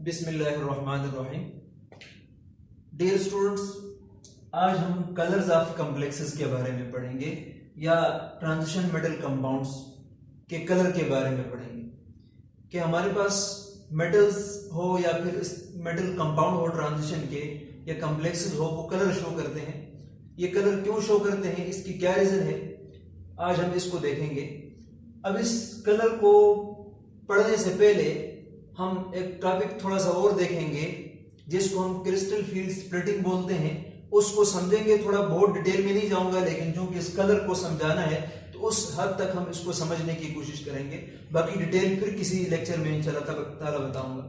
बिस्मिल्लाहिर्रहमानिर्रहीम। Dear students, आज हम कलर्स ऑफ कॉम्प्लेक्सेस के बारे में पढ़ेंगे या ट्रांजिशन मेटल कंपाउंड्स के कलर के बारे में पढ़ेंगे कि हमारे पास मेटल्स हो या फिर मेटल कंपाउंड हो ट्रांजिशन के या कॉम्प्लेक्सेस हो, वो कलर शो करते हैं। ये कलर क्यों शो करते हैं, इसकी क्या रीजन है, आज हम इसको देखेंगे। अब इस कलर को पढ़ने से पहले हम एक टॉपिक थोड़ा सा और देखेंगे जिसको हम क्रिस्टल फील्ड स्प्लिटिंग बोलते हैं। उसको समझेंगे, थोड़ा बहुत डिटेल में नहीं जाऊंगा, लेकिन क्योंकि इस कलर को समझाना है तो उस हद तक हम इसको समझने की कोशिश करेंगे। बाकी डिटेल फिर किसी लेक्चर में इंशाल्लाह ताला बताऊंगा।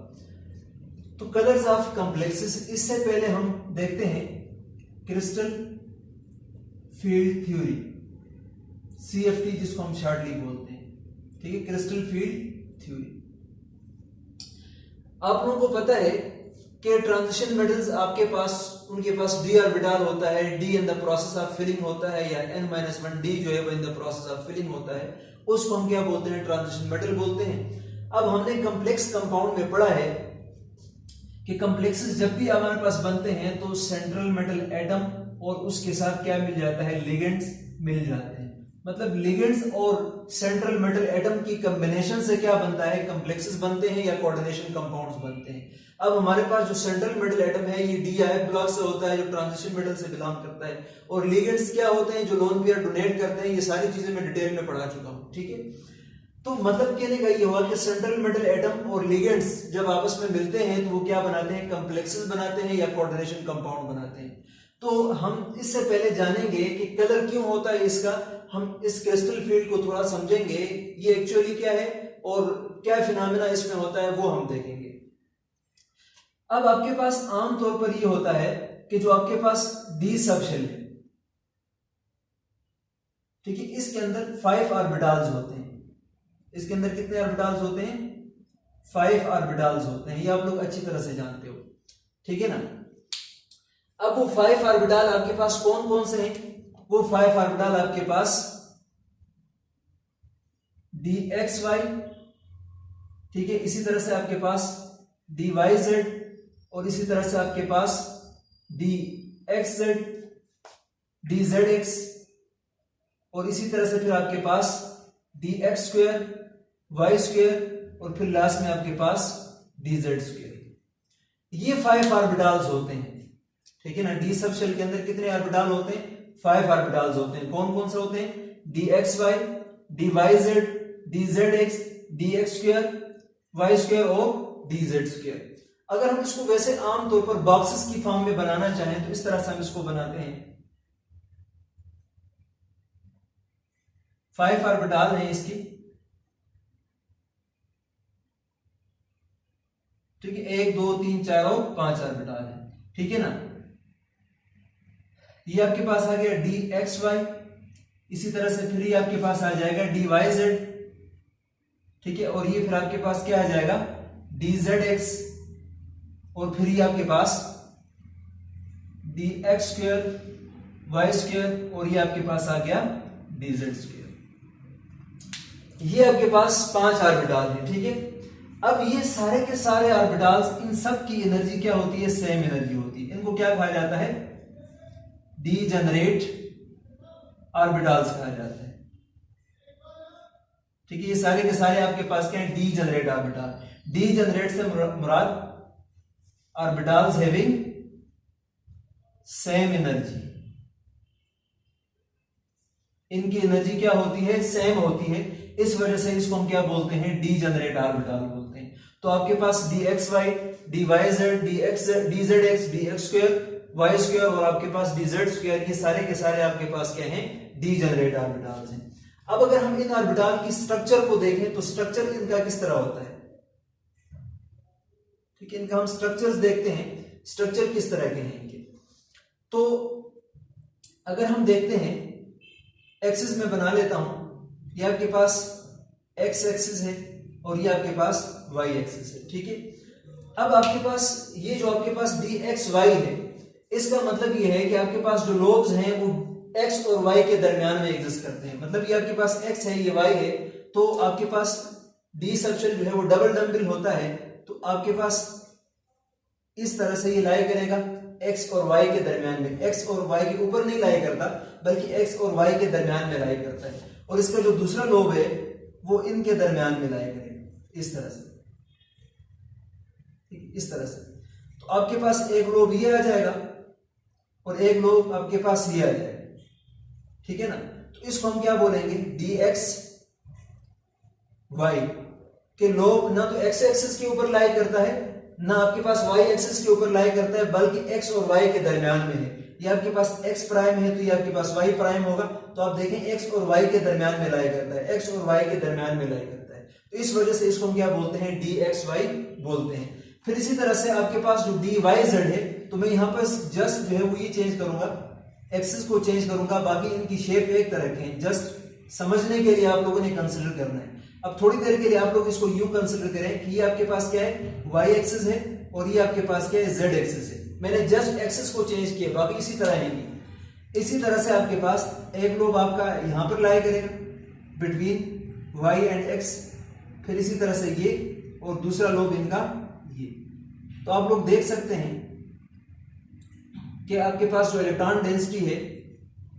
तो कलर्स ऑफ कॉम्प्लेक्सेस, इससे पहले हम देखते हैं क्रिस्टल फील्ड थ्योरी, CFT जिसको हम शॉर्टली बोलते हैं। ठीक है, क्रिस्टल फील्ड थ्योरी। आप लोगों को पता है कि ट्रांजिशन मेटल्स आपके पास, उनके पास d ऑर्बिटल होता है, d in the process of filling होता है, या n-1 d जो है वो in the process of filling होता है, उसको हम क्या बोलते हैं, ट्रांजिशन मेटल बोलते हैं। अब हमने कॉम्प्लेक्स कंपाउंड में पढ़ा है कि कॉम्प्लेक्सेस जब भी हमारे पास बनते हैं तो सेंट्रल मेटल एटम और उसके साथ क्या मिल जाता है, लिगेंड्स मिल जाते हैं। मतलब लिगेंड्स और सेंट्रल मेटल एटम की कॉम्बिनेशन से क्या बनता है, कॉम्प्लेक्सेस बनते हैं या कोऑर्डिनेशन कंपाउंड्स बनते हैं। अब हमारे पास जो सेंट्रल मेटल एटम है ये डी ब्लॉक से होता है, जो ट्रांजिशन मेटल से बिलोंग करता है, और लिगेंड्स क्या होते हैं, जो लोन पेयर डोनेट करते हैं। ये सारी चीजें मैं डिटेल में पढ़ा चुका हूं। ठीक है, तो मतलब कहने का ये हुआ कि सेंट्रल मेटल एटम और लिगेंड्स जब आपस में मिलते हैं तो वो क्या बनाते हैं, कॉम्प्लेक्सेस बनाते हैं या कोऑर्डिनेशन कंपाउंड बनाते हैं। तो हम इससे पहले जानेंगे कि कलर क्यों होता है इसका, हम इस क्रिस्टल फील्ड को थोड़ा समझेंगे, ये एक्चुअली क्या है और क्या फिनोमेना इसमें होता है वो हम देखेंगे। अब आपके पास आमतौर पर ये होता है कि जो आपके पास डी सबशेल है, ठीक है, इसके अंदर 5 ऑर्बिटल्स होते हैं। इसके अंदर कितने ऑर्बिटल्स होते हैं, 5 ऑर्बिटल्स होते हैं। ये आप लोग अच्छी तरह से जानते हो, ठीक है ना। अब वो 5 ऑर्बिटल आपके पास कौन कौन से हैं, वो 5 ऑर्बिटल आपके पास dxy, ठीक है, इसी तरह से आपके पास dyz, और इसी तरह से आपके पास dxz, dzx, और इसी तरह से फिर आपके पास dx स्क्वायर, y स्क्वायर, और फिर लास्ट में आपके पास dz स्क्वायर। ये 5 ऑर्बिटल्स होते हैं, ठीक है ना। डी सब शेल के अंदर कितने ऑर्बिटल होते हैं, 5 ऑर्बिटल्स होते हैं। कौन कौन से होते हैं, dxy, dyz, dzx, dx square, y square और dz स्क्वायर। अगर हम इसको वैसे आमतौर पर बॉक्सेस की फॉर्म में बनाना चाहें तो इस तरह से हम इसको बनाते हैं। 5 ऑर्बिटल हैं इसकी, ठीक है, 1 2 3 4 और 5 ऑर्बिटल है, ठीक है ना। ये आपके पास आ गया dxy, इसी तरह से फिर ये आपके पास आ जाएगा dyz, ठीक है, और ये फिर आपके पास क्या आ जाएगा, dzx, और फिर ये आपके पास dx स्क्वायर, y स्क्वायर, और ये आपके पास आ गया dz स्क्वायर। ये आपके पास 5 ऑर्बिटल है, ठीक है। अब ये सारे के सारे ऑर्बिटल्स, इन सब की एनर्जी क्या होती है, सेम एनर्जी होती है। इनको क्या कहा जाता है, डीजेनरेट ऑर्बिटल्स कहा जाता है, ठीक है। ये सारे के सारे आपके पास क्या है, डीजेनरेट ऑर्बिटल। डीजेनरेट से मुराद ऑर्बिटल्स हैविंग सेम एनर्जी, इनकी एनर्जी क्या होती है, सेम होती है। इस वजह से इसको हम क्या बोलते हैं, डीजेनरेट ऑर्बिटल बोलते हैं। तो आपके पास dxy, dyz, dzx, dx square, y square, और आपके पास dz स्क्वायर, ये सारे के सारे आपके पास क्या हैं, डीजेनरेट ऑर्बिटल्स हैं। अब अगर हम इन ऑर्बिटल की स्ट्रक्चर को देखें तो स्ट्रक्चर इनका किस तरह होता है, ठीक है, इनका हम स्ट्रक्चर्स देखते हैं, स्ट्रक्चर किस तरह के हैं इनके। तो अगर हम देखते हैं, एक्सिस में बना लेता हूं, ये आपके पास x एक्सिस है और ये आपके पास y एक्सिस है, ठीक है। अब आपके पास ये जो आपके पास dxy है, इसका मतलब ये है कि आपके पास जो लोब्स हैं वो x और y के दरमियान में एग्जिस्ट करते हैं। मतलब ये आपके पास x है, ये y है, तो आपके पास डी सबशेल जो है वो डबल डम्बल होता है, तो आपके पास इस तरह से ये लाई करेगा x और y के दरमियान में, x और y के ऊपर नहीं लाई करता बल्कि x और y के दरमियान में लाई करता है, और इसका जो दूसरा लोब है वो इनके दरमियान में लाई करेगा इस तरह से, इस तरह से। तो आपके पास एक लोब ये आ जाएगा और एक लोब आपके पास ये आ जाएगा, ठीक है ना। तो इसको हम क्या बोलेंगे, dx y के लोब ना तो x एक्सिस के ऊपर लाई करता है ना आपके पास y एक्सिस के ऊपर लाई करता है, बल्कि x और y के दरमियान में है। ये आपके पास x प्राइम है तो ये आपके पास y प्राइम होगा, तो आप देखें x और y के दरमियान में लाई करता है, x और y के दरमियान में लाई करता है। तो इस वजह से इसको हम क्या बोलते हैं, dxy बोलते हैं। फिर इसी तरह से आपके पास जो dyz है, तो मैं यहाँ पर जस्ट जो है वो ये चेंज करूंगा, एक्सिस को चेंज करूंगा, बाकी इनकी शेप एक तरह के हैं। जस्ट समझने के लिए आप लोगों ने कंसिडर करना है। अब थोड़ी देर के लिए आप लोग इसको यूं कंसिडर करें कि ये आपके पास क्या है, y एक्सिस है और ये आपके पास क्या है, z एक्सिस है। मैंने जस्ट एक्सिस को चेंज किया, बाकी इसी तरह है। इसी तरह से आपके पास एक लोब आपका यहां पर लाई करेगा बिटवीन y एंड x, फिर इसी तरह से ये, और दूसरा लोब इनका ये। तो आप लोग देख सकते हैं कि आपके पास जो इलेक्ट्रॉन डेंसिटी है,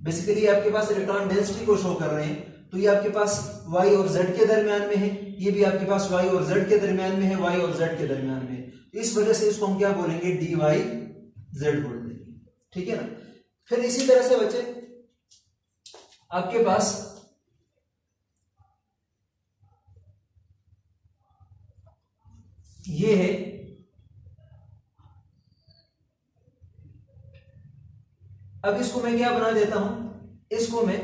बेसिकली आपके पास इलेक्ट्रॉन डेंसिटी को शो कर रहे हैं। तो ये आपके पास y और z के दरमियान में है, ये भी आपके पास y और z के दरमियान में है, y और z के दरमियान में है। तो इस वजह से इसको हम क्या बोलेंगे, dyz बोल देंगे, ठीक है ना। फिर इसी तरह से बच्चे आपके पास ये है, अब इसको मैं क्या बना देता हूं, इसको मैं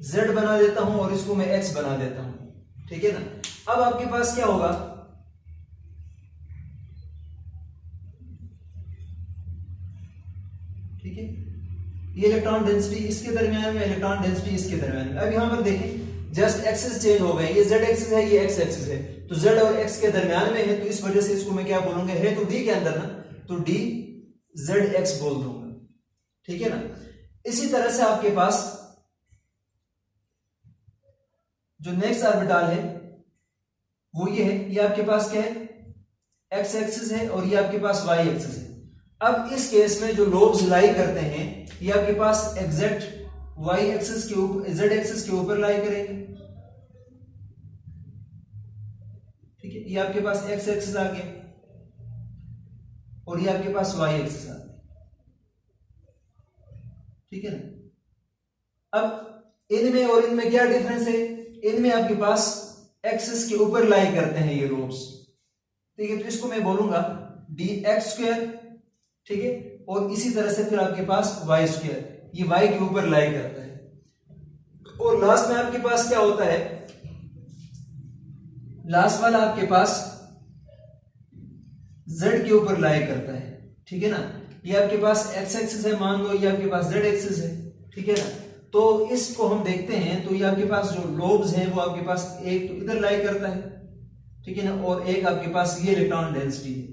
z बना देता हूं और इसको मैं x बना देता हूं, ठीक है ना। अब आपके पास क्या होगा, ठीक है, ये इलेक्ट्रॉन डेंसिटी इसके दरमियान में, इलेक्ट्रॉन डेंसिटी इसके दरमियान में। अब यहां पर देखें जस्ट एक्सिस चेंज हो गए, ये z एक्सिस है, ये x एक्सिस है, तो z और x के दरमियान में है, तो इस वजह से इसको मैं क्या बोलूंगा, है तो d के अंदर ना, तो dzx बोल दूंगा, ठीक है ना। इसी तरह से आपके पास जो नेक्स्ट ऑर्बिटल है वो ये है, ये आपके पास क्या है, x एक्सिस है और ये आपके पास y एक्सिस है। अब इस केस में जो लोब्स लाई करते हैं ये आपके पास एग्जैक्ट y एक्सिस के ऊपर, z एक्सिस के ऊपर लाई करेंगे, ठीक है। ये आपके पास x एक्सिस आ गया और ये आपके पास y एक्सिस आ गया, ठीक है ना। अब इनमें और इनमें क्या डिफरेंस है, इनमें आपके पास एक्सिस के ऊपर लाई करते हैं ये लोब्स, ठीक है। तो इसको मैं बोलूंगा dx स्क्वायर, ठीक है, और इसी तरह से फिर आपके पास y स्क्वायर, ये y के ऊपर लाई करता है। और लास्ट में आपके पास क्या होता है, लास्ट वाला आपके पास z के ऊपर लाई करता है, ठीक है ना। ये आपके पास x एक्सिस है, मान लो ये आपके पास z एक्सिस है, ठीक है ना। तो इसको हम देखते हैं तो ये आपके पास जो लोब्स हैं वो आपके पास एक तो इधर लाई करता है, ठीक है ना, और एक आपके पास ये इलेक्ट्रॉन डेंसिटी है,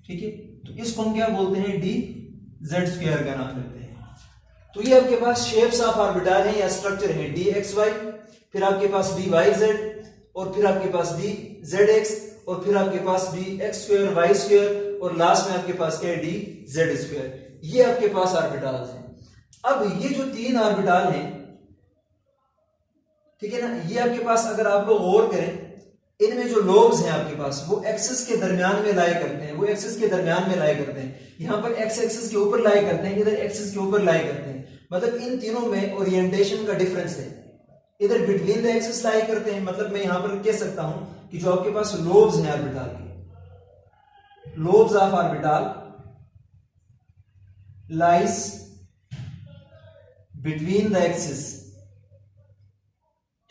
ठीक है। तो इसको हम क्या बोलते हैं, dz स्क्वायर का नाम देते हैं। तो ये आपके पास शेप्स ऑफ ऑर्बिटल है या स्ट्रक्चर है, dxy, फिर आपके पास dyz, और फिर आपके पास dzx, और फिर आपके पास dx स्क्वायर, y स्क्वायर, और लास्ट में आपके पास क्या है, dz स्क्वायर। ये आपके पास ऑर्बिटल्स हैं। अब ये जो तीन ऑर्बिटल हैं, ठीक है ना, ये आपके पास अगर आप लोग गौर करें, इनमें जो लोब्स हैं आपके पास वो एक्सिस के दरमियान में लाई करते हैं, वो एक्सिस के दरमियान में लाई करते हैं। यहां पर x एक्सिस के ऊपर लाई करते हैं, इधर एक्सिस के ऊपर लाई करते हैं। मतलब इन तीनों में ओरिएंटेशन का डिफरेंस है। इधर बिटवीन द एक्सिस लाई करते हैं, मतलब मैं यहां पर कह सकता हूं कि जो आपके पास लोब्स हैं ऑर्बिटल के, lobes of orbital lies between the axis,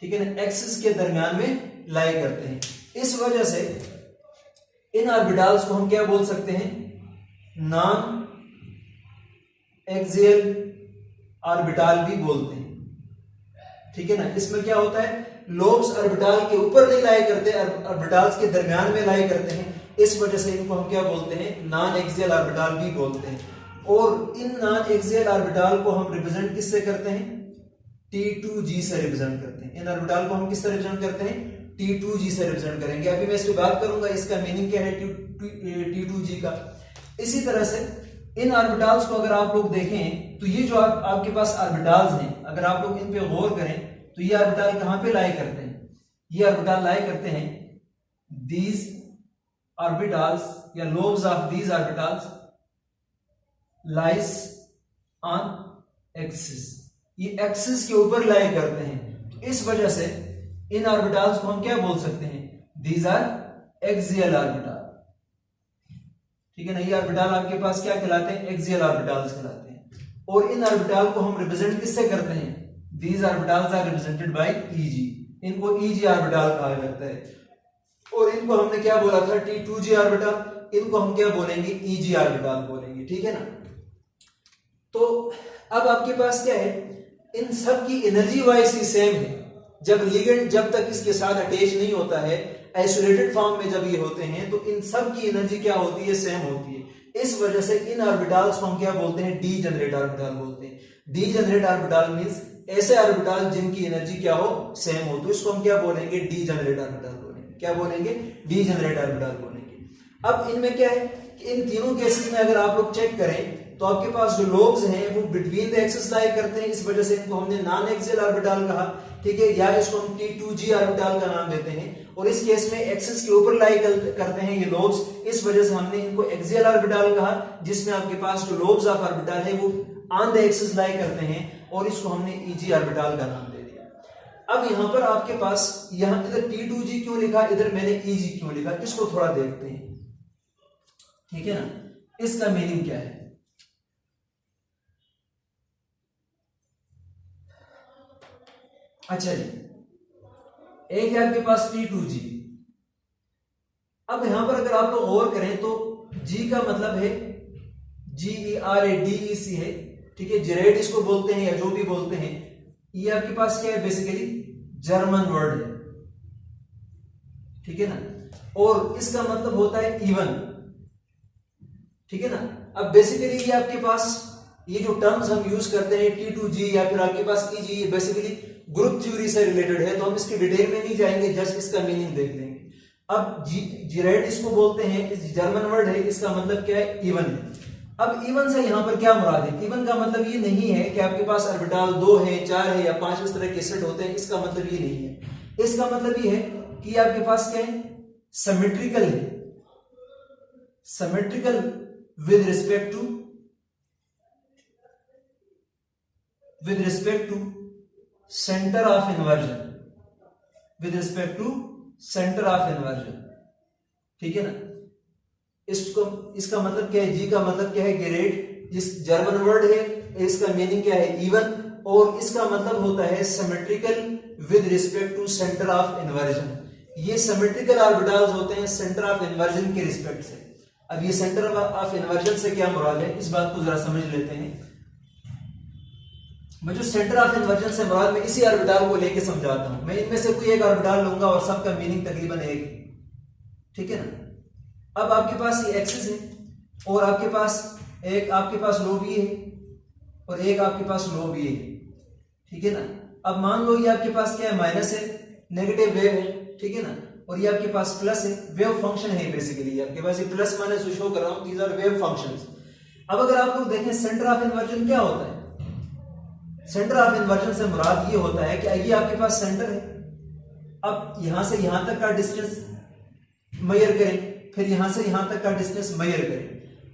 ठीक है ना, एक्सिस के दरमियान में लाई करते हैं। इस वजह से इन ऑर्बिटल्स को हम क्या बोल सकते हैं, नॉन एक्सियल ऑर्बिटल भी बोलते हैं, ठीक है ना। इसमें क्या होता है, लोब्स ऑर्बिटल के ऊपर नहीं लाई करते, ऑर्बिटल्स के दरमियान में लाई करते हैं। इस वजह से इनको हम क्या बोलते हैं, नॉन एक्सियल ऑर्बिटल भी बोलते हैं। और इन नॉन एक्सियल ऑर्बिटल को हम रिप्रेजेंट किससे करते हैं, T2g से रिप्रेजेंट करते हैं। इन ऑर्बिटल को हम किससे रिप्रेजेंट करते हैं, T2g से रिप्रेजेंट करेंगे। अभी मैं इस पे बात करूंगा इसका मीनिंग क्या है T2g का। इसी तरह से इन ऑर्बिटल्स को अगर आप लोग देखें तो ये जो आपके पास ऑर्बिटल्स हैं, अगर आप लोग इन पे गौर करें तो ये ऑर्बिटल कहां पे लाई करते हैं? ये ऑर्बिटल लाई करते हैं दीज ऑर्बिटल्स या lobes of these orbitals lies on axis, ये एक्सिस के ऊपर लाई करते हैं। तो इस वजह से इन ऑर्बिटल्स को हम क्या बोल सकते हैं? These are axial orbital. ठीक है ना, ये ऑर्बिटल आपके पास क्या कहलाते हैं? एक्सियल ऑर्बिटल्स कहलाते हैं। और इन ऑर्बिटल को हम रिप्रेजेंट किससे करते हैं? These orbitals are represented by e g, इनको ईजी ऑर्बिटल कहा जाता है। और इनको हमने क्या बोला था? T2G ऑर्बिटल, इनको हम क्या बोलेंगे? ईजी ऑर्बिटल बोलेंगे। ठीक है ना, तो अब आपके पास क्या है? इन सब की एनर्जी वाइज ही सेम है। जब लिगेंड जब तक इसके साथ अटैच नहीं होता है, आइसोलेटेड फॉर्म में जब ये होते हैं, तो इन सब की एनर्जी क्या होती है? सेम होती है। इस वजह से इन ऑर्बिटल्स को हम क्या बोलते हैं? डीजेनरेट ऑर्बिटल बोलते हैं। डीजेनरेट ऑर्बिटल मींस ऐसे ऑर्बिटल जिनकी एनर्जी क्या हो? सेम हो, तो इसको हम क्या बोलेंगे? डीजेनरेट ऑर्बिटल बोलेंगे। क्या बोलेंगे? डीजेनरेट ऑर्बिटल बोलेंगे। अब इनमें क्या है कि इन तीनों केसेस में अगर आप लोग चेक करें तो आपके पास जो लोब्स हैं वो बिटवीन द एक्सिस लाई करते हैं, इस वजह से इनको हमने नॉन एक्सियल ऑर्बिटल कहा। ठीक है, या इसको हम T2G ऑर्बिटल का नाम देते हैं। और इस केस में एक्सिस के ऊपर लाई करते हैं ये लोब्स, इस वजह से हमने इनको एक्सियल ऑर्बिटल कहा, जिसमें आपके पास जो लोब्स ऑफ ऑर्बिटल है वो ऑन द एक्सिस लाई करते हैं, और इसको हमने ईजी ऑर्बिटल का नाम दे दिया। अब यहां पर आपके पास यहां इधर T2G क्यों लिखा, इधर मैंने ईजी क्यों लिखा, इसको थोड़ा देखते हैं। ठीक है ना, इसका मीनिंग क्या है? अच्छा जी, एक है आपके पास T2G। अब यहां पर अगर आप लोग गौर करें तो G का मतलब है GERADEC है। ठीक है, जेरेड इसको बोलते हैं या जो भी बोलते हैं, ये आपके पास क्या है? बेसिकली जर्मन वर्ड है। ठीक है ना, और इसका मतलब होता है इवन। ठीक है ना, अब बेसिकली ये आपके पास ये जो टर्म्स हम यूज करते हैं T2G या फिर आपके पास EG, ये बेसिकली ग्रुप थ्योरी से रिलेटेड है, तो हम इसके डिटेल में नहीं जाएंगे, जस्ट इसका मीनिंग देख लेंगे। अब जेरेड इसको बोलते हैं, इस जर्मन वर्ड है, इसका मतलब क्या है? इवन है। अब इवन से यहां पर क्या मुराद है? इवन का मतलब ये नहीं है कि आपके पास ऑर्बिटल 2 है, 4 है या 5 इस तरह के सेट होते हैं, इसका मतलब ये नहीं है। इसका मतलब ये है कि आपके पास क्या है? सिमेट्रिकल है, symmetrical with respect to centre of inversion, with respect to centre of inversion. ठीक है ना, इसको इसका मतलब क्या है? जी का मतलब क्या है? ग्रेड। जिस जर्मन वर्ड है इसका मीनिंग क्या है? इवन, और इसका मतलब होता है symmetrical with respect to centre of inversion. ये सिमेट्रिकल ऑर्बिटल्स होते हैं सेंटर ऑफ इन्वर्जन के रिस्पेक्ट से। अब ये सेंटर ऑफ इन्वर्जन से क्या मुराद है, इस बात को जरा समझ लेते हैं। मैं जो सेंटर ऑफ इन्वर्जन से मुराद, मैं इसी ऑर्बिटल को लेके समझाता हूं। मैं इनमें से कोई एक ऑर्बिटल लूंगा और सबका मीनिंग तकरीबन एक। ठीक है ना, अब आपके पास ये एक्सिस है और आपके पास लोब ये है और एक आपके पास लोब ये है। ठीक है ना, अब मान लो ये आपके पास क्या है? माइनस है, नेगेटिव वेव है। ठीक है ना, और ये आपके पास प्लस है, वेव फंक्शन है। बेसिकली आपके पास ये प्लस माइनस जो शो कर रहा हूं, दीज आर वेव फंक्शंस। अब अगर आप लोग देखें सेंटर ऑफ इन्वर्जन क्या होता है? सेंटर ऑफ इन्वर्जन से मुराद ये होता है कि ये आपके पास सेंटर है, अब यहां से यहां तक का डिस्टेंस मेजर करें, फिर यहां से यहां तक का डिस्टेंस मेजर करें,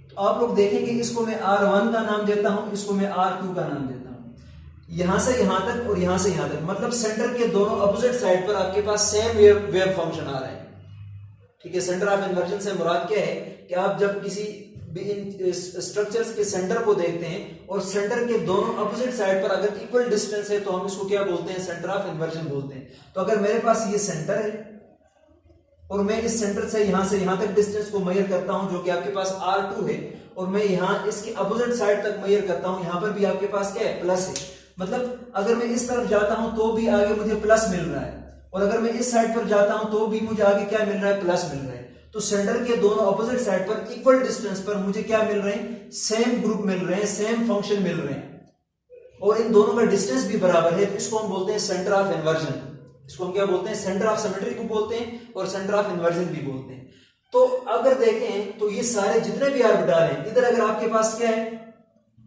तो आप लोग देखेंगे इसको मैं R1 का नाम देता हूं, इसको मैं R2 का नाम देता हूं। यहां से यहां तक और यहां से यहां तक, मतलब सेंटर के दोनों अपोजिट साइड पर आपके पास सेम वेव फंक्शन आ रहा है। ठीक है, सेंटर ऑफ इन्वर्जन से मुराद क्या है कि आप जब किसी स्ट्रक्चर्स के सेंटर को देखते हैं और सेंटर के दोनों अपोजिट साइड पर अगर इक्वल डिस्टेंस है तो हम इसको क्या बोलते हैं? सेंटर ऑफ इन्वर्जन बोलते हैं। तो अगर मेरे पास ये सेंटर है और मैं इस सेंटर से यहां तक डिस्टेंस को मेजर करता हूं जो कि आपके पास R2 है, और मैं यहां इसके अपोजिट साइड तक मेजर करता हूं, यहां पर भी आपके पास क्या है? प्लस है। मतलब अगर मैं इस तरफ जाता हूं तो भी आगे मुझे प्लस मिल रहा है, और अगर मैं इस साइड पर जाता हूं तो भी मुझे आगे क्या मिल रहा है? प्लस मिल रहा है। तो सेंटर के दोनों अपोजिट साइड पर इक्वल डिस्टेंस पर मुझे क्या मिल रहे हैं? सेम ग्रुप मिल रहे हैं, सेम फंक्शन मिल रहे हैं, और इन दोनों का डिस्टेंस भी बराबर है। तो इसको हम बोलते हैं सेंटर ऑफ इन्वर्जन। इसको हम क्या बोलते हैं? सेंटर ऑफ सिमेट्री को बोलते हैं और सेंटर ऑफ इन्वर्जन भी बोलते हैं। तो अगर देखें तो ये सारे जितने भी ऑर्बिटल हैं, इधर अगर आपके पास क्या है,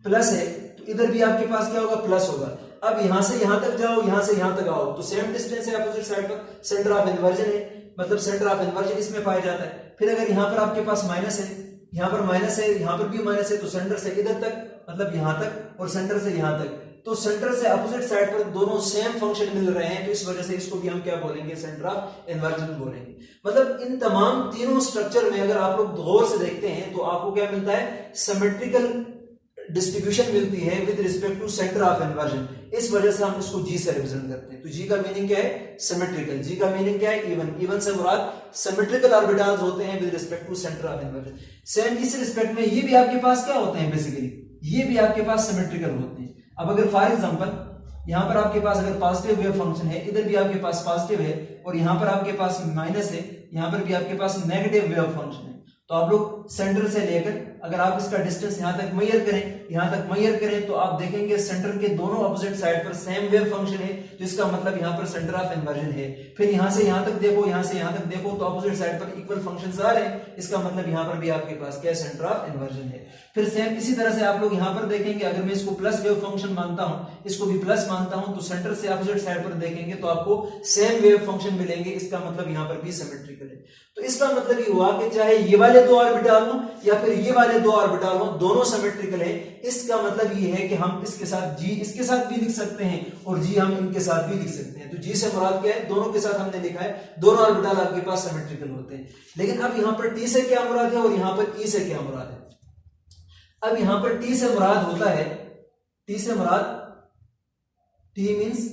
प्लस है, तो इधर भी आपके पास क्या होगा, प्लस होगा। अब यहां से यहां तक जाओ, यहां से यहां तक आओ, तो सेम डिस्टेंस है अपोजिट साइड पर, सेंटर ऑफ इन्वर्जन है, मतलब सेंटर ऑफ इन्वर्जन इसमें पाया जाता है। फिर अगर यहां पर आपके पास माइनस है, यहां पर माइनस है, यहां पर भी माइनस है, तो सेंटर से इधर तक मतलब यहां तक और सेंटर से यहां तक, तो सेंटर से अपोजिट साइड पर दोनों सेम फंक्शन मिल रहे हैं, तो इस वजह से इसको भी हम क्या बोलेंगे, सेंटर ऑफ इन्वर्जन बोलेंगे। मतलब इन तमाम तीनों स्ट्रक्चर में अगर आप लोग गौर से देखते हैं तो आपको क्या मिलता है, सिमेट्रिकल डिस्ट्रीब्यूशन मिलती है with respect to centre of inversion. इस वजह से हम इसको जी से रिप्रेजेंट करते हैं। तो जी का मीनिंग क्या है, सिमेट्रिकल। जी का मीनिंग क्या है, इवन। इवन से मुराद सिमेट्रिकल ऑर्बिटल्स होते हैं with respect to centre of inversion. Same इस रिस्पेक्ट में ये भी आपके पास क्या होते हैं, बेसिकली ये भी आपके पास सिमेट्रिकल होते हैं। अब अगर फॉर एग्जांपल यहां पर आपके पास अगर पॉजिटिव वेव फंक्शन है, इधर भी आपके पास पॉजिटिव है, और यहां पर आपके पास माइनस है, यहां पर भी आपके पास नेगेटिव वेव फंक्शन है, तो आप लोग सेंटर से लेकर अगर आप इसका डिस्टेंस यहां तक मेजर करें, यहां तक मेजर करें, तो आप देखेंगे सेंटर के दोनों ऑपोजिट साइड पर सेम वेव फंक्शन है, तो इसका मतलब यहां पर सेंटर ऑफ इन्वर्जन है। फिर यहां से यहां तक देखो, यहां से यहां तक देखो, तो ऑपोजिट साइड पर इक्वल फंक्शंस आ रहे हैं, इसका मतलब यहां पर भी आपके पास क्या, सेंटर ऑफ इन्वर्जन है। फिर सेम इसी तरह से आप लोग यहां पर देखेंगे, अगर मैं इसको प्लस वेव फंक्शन मानता हूं, इसको भी प्लस मानता हूं, तो सेंटर से ऑपोजिट साइड पर देखेंगे तो आपको सेम वेव फंक्शन मिलेंगे, इसका मतलब यहां पर भी सिमेट्रिकल है। तो इसका मतलब ये हुआ कि चाहे ये वाले दो ऑर्बिटल हो या फिर ये वाले दो ऑर्बिटल हो, दोनों सिमेट्रिकल है। इसका मतलब ये है कि हम इसके साथ जी इसके साथ भी लिख सकते हैं और जी हम इनके साथ भी लिख सकते हैं। तो जी से मुराद क्या है, दोनों के साथ हमने लिखा है, दोनों ऑर्बिटल आपके पास सिमेट्रिकल होते हैं। लेकिन अब यहां पर टी से क्या मुराद है और यहां पर ई से क्या मुराद है। अब यहां पर टी से मुराद होता है, टी से मुराद, टी मींस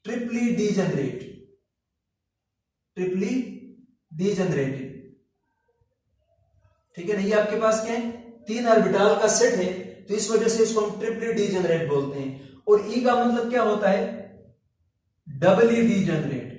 ट्रिपली डीजनरेट, ट्रिपली डीजनरेटेड, ठीक है ना। ये आपके पास क्या है, तीन ऑर्बिटल का सेट है, तो इस वजह से इसको हम ट्रिपली डीजनरेट बोलते हैं। और ई का मतलब क्या होता है, डबली डीजनरेट,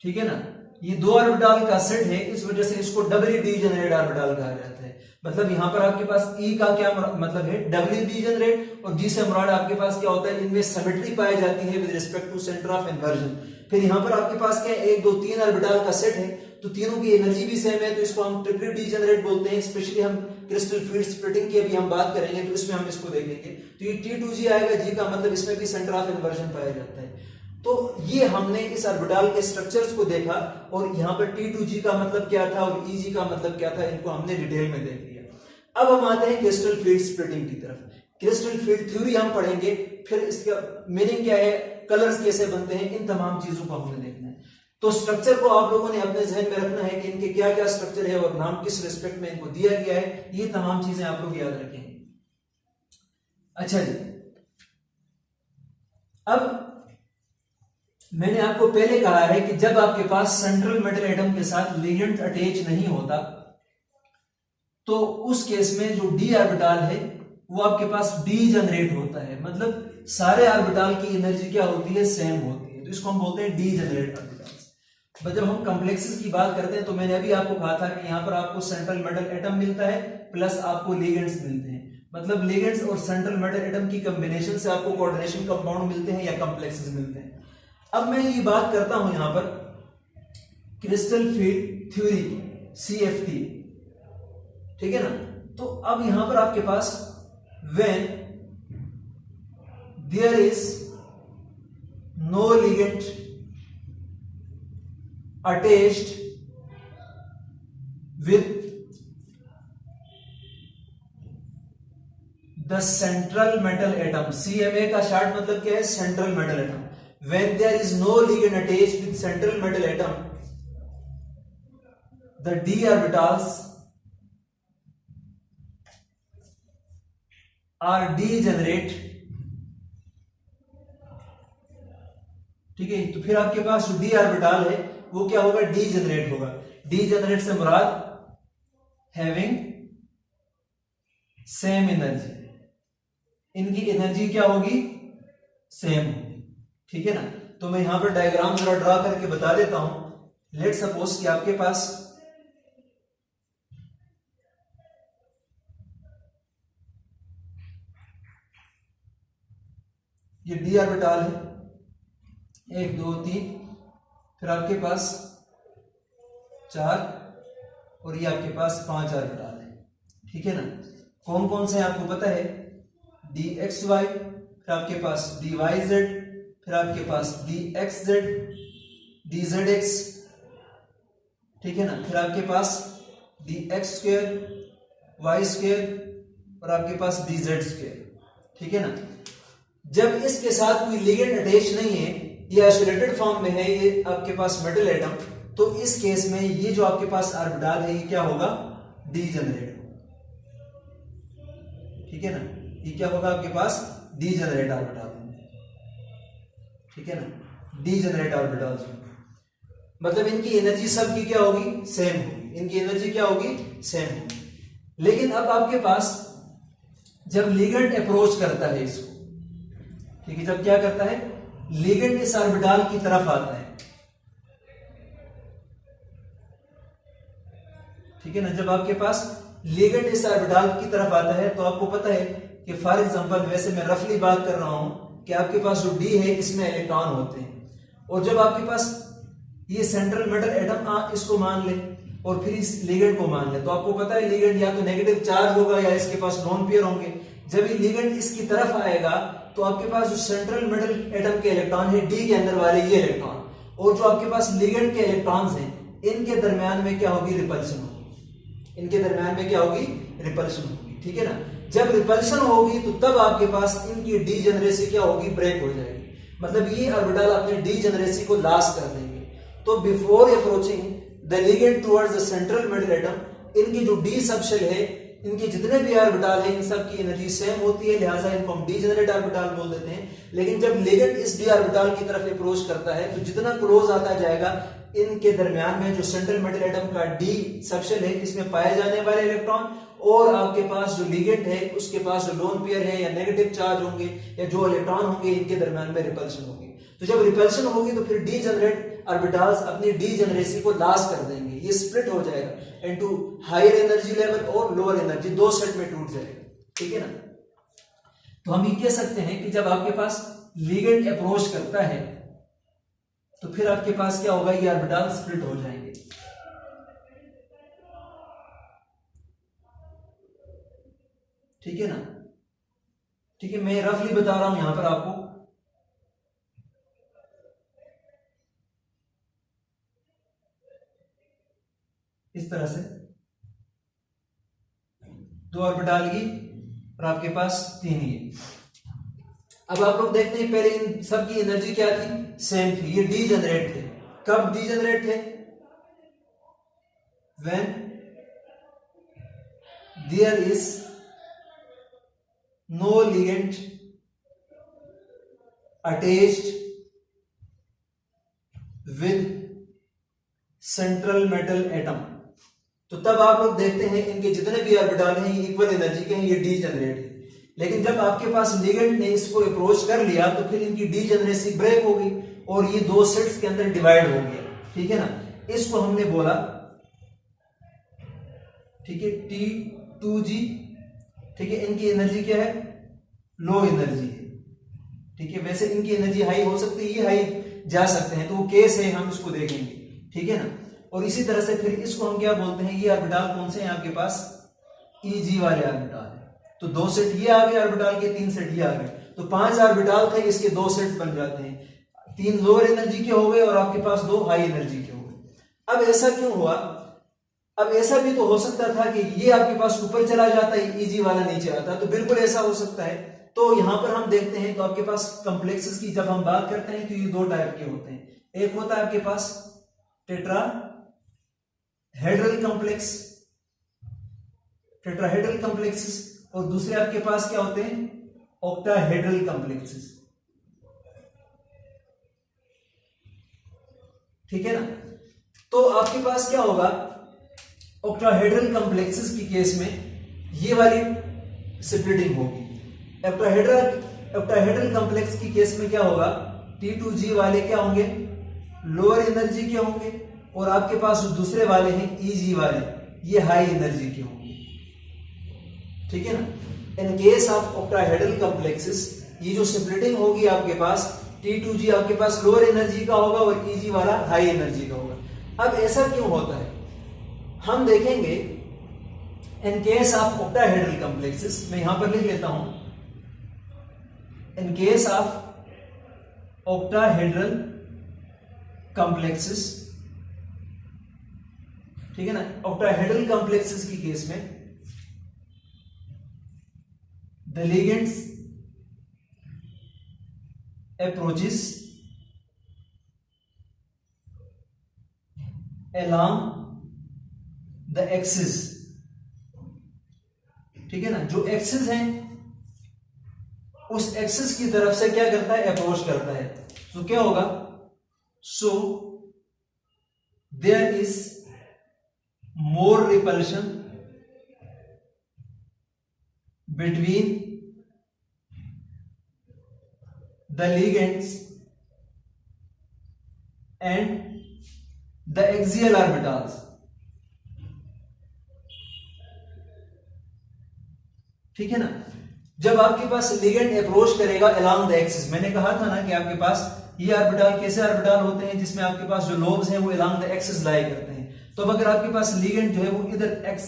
ठीक है ना। ये दो ऑर्बिटल का सेट है, इस वजह से इसको डबली डीजनरेट ऑर्बिटल कहा जाता है। मतलब यहां पर आपके पास ई का क्या मतलब है, डबली डीजनरेट, और जी से मुराद आपके पास क्या होता है, इनमें सिमेट्री पाई जाती है with respect to centre of inversion. फिर यहां पर आपके पास क्या है, एक दो तीन ऑर्बिटल का सेट है, तो तीनों की एनर्जी भी सेम है, तो इसको हम ट्रिपली डीजनरेट बोलते हैं। स्पेशली हम क्रिस्टल फील्ड स्प्लिटिंग की अभी हम बात करेंगे, तो इसमें हम इसको देखेंगे। तो ये T2G आएगा, जी का मतलब इसमें भी सेंटर ऑफ इन्वर्जन पाया जाता है। तो ये हमने इस ऑर्बिटल के स्ट्रक्चर्स को देखा, और यहाँ पर T2G का मतलब क्या था और EG का मतलब क्या था, इनको हमने डिटेल में देख लिया। अब हम आते हैं क्रिस्टल फील्ड स्प्लिटिंग की तरफ। क्रिस्टल फील्ड थ्योरी हम पढ़ेंगे, फिर इसका मीनिंग क्या है, कलर्स कैसे बनते हैं, इन तमाम चीजों को हमने देखना है। तो स्ट्रक्चर को आप लोगों ने अपने जहन में रखना है कि इनके क्या क्या स्ट्रक्चर है और नाम किस रिस्पेक्ट में इनको दिया गया है, ये तमाम चीजें आप लोग याद रखेंगे। अच्छा जी, अब मैंने आपको पहले कहा है कि जब आपके पास सेंट्रल मेटल एटम के साथ लिगेंड अटैच नहीं होता, तो उस केस में जो डी ऑर्बिटल है वो आपके पास डी जनरेट होता है। मतलब सारे ऑर्बिटल की एनर्जी क्या होती है, सेम होती है, तो इसको हम बोलते हैं डी जनरेट ऑर्बिटल्स। बट जब हम कॉम्प्लेक्सेस की बात करते हैं, तो मैंने अभी आपको कहा था कि यहां पर आपको सेंट्रल मेटल एटम मिलता है प्लस आपको लिगेंड्स मिलते हैं। मतलब लिगेंड्स और सेंट्रल मेटल एटम की कॉम्बिनेशन से आपको कोऑर्डिनेशन कंपाउंड मिलते हैं या कॉम्प्लेक्सेस मिलते हैं। अब मैं ये बात करता हूं यहां पर क्रिस्टल फील्ड थ्योरी CFT, ठीक है ना। तो अब यहां पर आपके पास when there is no ligand attached with the central metal atom, CMA का शॉर्ट मतलब क्या है, central metal atom. when there is no ligand attached with central metal atom, the d orbitals are degenerate, ठीक है। तो फिर आपके पास जो डी ऑर्बिटल है वो क्या होगा, डीजेनरेट होगा। डीजेनरेट से मुराद हैविंग सेम एनर्जी, इनकी एनर्जी क्या होगी, सेम होगी, ठीक है ना। तो मैं यहां पर डायग्राम जरा ड्रा करके बता देता हूं। लेट सपोज कि आपके पास ये डी ऑर्बिटल है, 1 2 3, फिर आपके पास 4 और ये आपके पास 5 ऑर्बिटाल है। ठीक है ना। कौन कौन से आपको पता है, dxy, फिर आपके पास dyz, फिर आपके पास dxz, dzx, ठीक है ना, फिर आपके पास dx स्क्वायर, y स्क्वायर और आपके पास dz स्क्वायर। ठीक है ना। जब इसके साथ कोई लिगेंड अटैच नहीं है, ये आइसोलेटेड फॉर्म में है, ये आपके पास मेटल एटम, तो इस केस में ये जो आपके पास ऑर्बिटल है ये क्या होगा, डीजेनरेट। ठीक है ना, ये क्या होगा आपके पास, डीजेनरेट ऑर्बिटल। ठीक है ना, डीजेनरेट ऑर्बिटल्स, मतलब इनकी एनर्जी सबकी क्या होगी, सेम होगी, इनकी एनर्जी क्या होगी, सेम होगी। लेकिन अब आपके पास जब लिगेंड अप्रोच करता है इसको, ठीक है, जब क्या करता है, लिगेंड इस ऑर्बिटल की तरफ आता है, ठीक है ना, जब आपके पास लिगेंड इस ऑर्बिटल की तरफ आता है तो आपको पता है कि फॉर एग्जांपल, वैसे मैं रफली बात कर रहा हूं कि आपके पास जो डी है इसमें इलेक्ट्रॉन होते हैं, और जब आपके पास ये सेंट्रल मेटल एटम, आप इसको मान ले और फिर इस लिगेंड को मान ले, तो आपको पता है लिगेंड या तो नेगेटिव चार्ज होगा या इसके पास लोन पेयर होंगे। जब ये लिगेंड इसकी तरफ आएगा तो आपके पास जो सेंट्रल मेटल एटम के इलेक्ट्रॉन है, डी के अंदर वाले ये इलेक्ट्रॉन, और जो आपके पास लिगेंड के इलेक्ट्रॉन्स हैं, इनके दरमियान में क्या होगी, रिपल्शन होगी, इनके दरमियान में क्या होगी, रिपल्शन होगी। ठीक है ना। जब रिपल्शन होगी तो तब आपके पास इनकी डीजेनरेसी क्या होगी, ब्रेक हो जाएगी, मतलब ये ऑर्बिटल अपने डीजेनरेसी को लॉस कर देंगे। तो before approaching the ligand towards the central metal atom, इनकी जो डी सबशेल है, इनके जितने भी ऑर्बिटल है, इन सब की एनर्जी सेम होती है, लिहाजा इनको हम डीजेनरेट ऑर्बिटल बोल देते हैं। लेकिन जब लिगेंड इस डी ऑर्बिटल की तरफ अप्रोच करता है तो जितना क्लोज आता जाएगा, इनके दरमियान में जो सेंट्रल मेटल एटम का डी सबशेल है, इसमें पाए जाने वाले इलेक्ट्रॉन और आपके पास जो लिगेंड है उसके पास जो लोन पेयर है या नेगेटिव चार्ज होंगे या जो इलेक्ट्रॉन होंगे, इनके दरमियान में रिपल्शन होगी। तो जब रिपल्शन होगी तो फिर डीजेनरेट ऑर्बिटल्स अपनी डीजेनरेसी को लॉस कर देंगे, ये स्प्लिट हो जाएगा इनटू हायर एनर्जी लेवल और लोअर एनर्जी, दो सेट में टूट जाएगा। ठीक है ना। तो हम ये कह सकते हैं कि जब आपके पास लिगेंड अप्रोच करता है तो फिर आपके पास क्या होगा, ये ऑर्बिटल स्प्लिट हो जाएंगे। ठीक है ना। ठीक है, मैं रफली बता रहा हूं यहां पर आपको, इस तरह से दो ऑर्बिटल की और आपके पास 3 ये। अब आप लोग देखते हैं पहले इन सब की एनर्जी क्या थी, सेम थी, ये डीजेनरेट थे। कब डीजेनरेट थे, when there is no ligand attached with central metal atom, तो तब आप लोग देखते हैं इनके जितने भी ऑर्बिटल हैं ये इक्वल एनर्जी के हैं, ये डीजेनरेट है। लेकिन जब आपके पास लिगेंड ने इसको अप्रोच कर लिया तो फिर इनकी डीजेनरेसी ब्रेक हो गई और ये दो सेट्स के अंदर डिवाइड हो गया। ठीक है ना। इसको हमने बोला, ठीक है, T2G। ठीक है, इनकी एनर्जी क्या है, लो एनर्जी है। ठीक है, वैसे इनकी एनर्जी हाई हो सकती है, ये हाई जा सकते हैं, तो वो केस है, हम इसको देखेंगे। ठीक है ना। और इसी तरह से फिर इसको हम क्या बोलते हैं, ये ऑर्बिटल कौन से हैं आपके पास, Eg वाले ऑर्बिटल है। तो 2 सेट ये आ गए ऑर्बिटल के, 3 सेट ये आ गए, तो 5 ऑर्बिटल थे, इसके 2 सेट बन जाते हैं, 3 लोअर एनर्जी के हो गए और आपके पास 2 हाई एनर्जी के हो गए। अब ऐसा क्यों हुआ, अब ऐसा भी तो हो सकता था कि ये आपके पास ऊपर चला जाता है, Eg वाला नीचे आता, तो बिल्कुल ऐसा हो सकता है। तो यहां पर हम देखते हैं तो आपके पास कॉम्प्लेक्सेस की जब हम बात करते हैं तो ये 2 टाइप के होते हैं। एक होता है आपके पास टेट्राहेड्रल कॉम्प्लेक्स, टेट्राहेड्रल कॉम्प्लेक्सेस, और दूसरे आपके पास क्या होते हैं, ऑक्टाहेड्रल कॉम्प्लेक्सेस। ठीक है ना। तो आपके पास क्या होगा, ऑक्टाहेड्रल कॉम्प्लेक्सेस की केस में ये वाली स्प्लिटिंग होगी। ऑक्टाहेड्रल कॉम्प्लेक्स की केस में क्या होगा, T2G वाले क्या होंगे, लोअर एनर्जी के होंगे, और आपके पास जो दूसरे वाले हैं Eg वाले, ये हाई एनर्जी के होंगे। ठीक है ना। In case of octahedral complexes ये जो स्प्लिटिंग होगी आपके पास, T2G आपके पास लोअर एनर्जी का होगा और Eg वाला हाई एनर्जी का होगा। अब ऐसा क्यों होता है, हम देखेंगे in case of octahedral complexes, मैं यहां पर लिख लेता हूं, in case of octahedral complexes, ठीक है ना, ऑक्टाहेड्रल कॉम्प्लेक्सेस की केस में the ligands approaches along the axis, ठीक है ना, जो एक्सिस है उस एक्सिस की तरफ से क्या करता है, अप्रोच करता है। तो क्या होगा, so there is more repulsion between the ligands and the axial orbitals, ठीक है ना। जब आपके पास लिगेंड अप्रोच करेगा अलोंग द एक्सिस, मैंने कहा था ना कि आपके पास ये ऑर्बिटल कैसे ऑर्बिटल होते हैं जिसमें आपके पास जो लोब्स हैं वो अलोंग द एक्सिस लाई करते हैं। तो अगर आपके पास लिगेंड जो है वो इधर एक्स,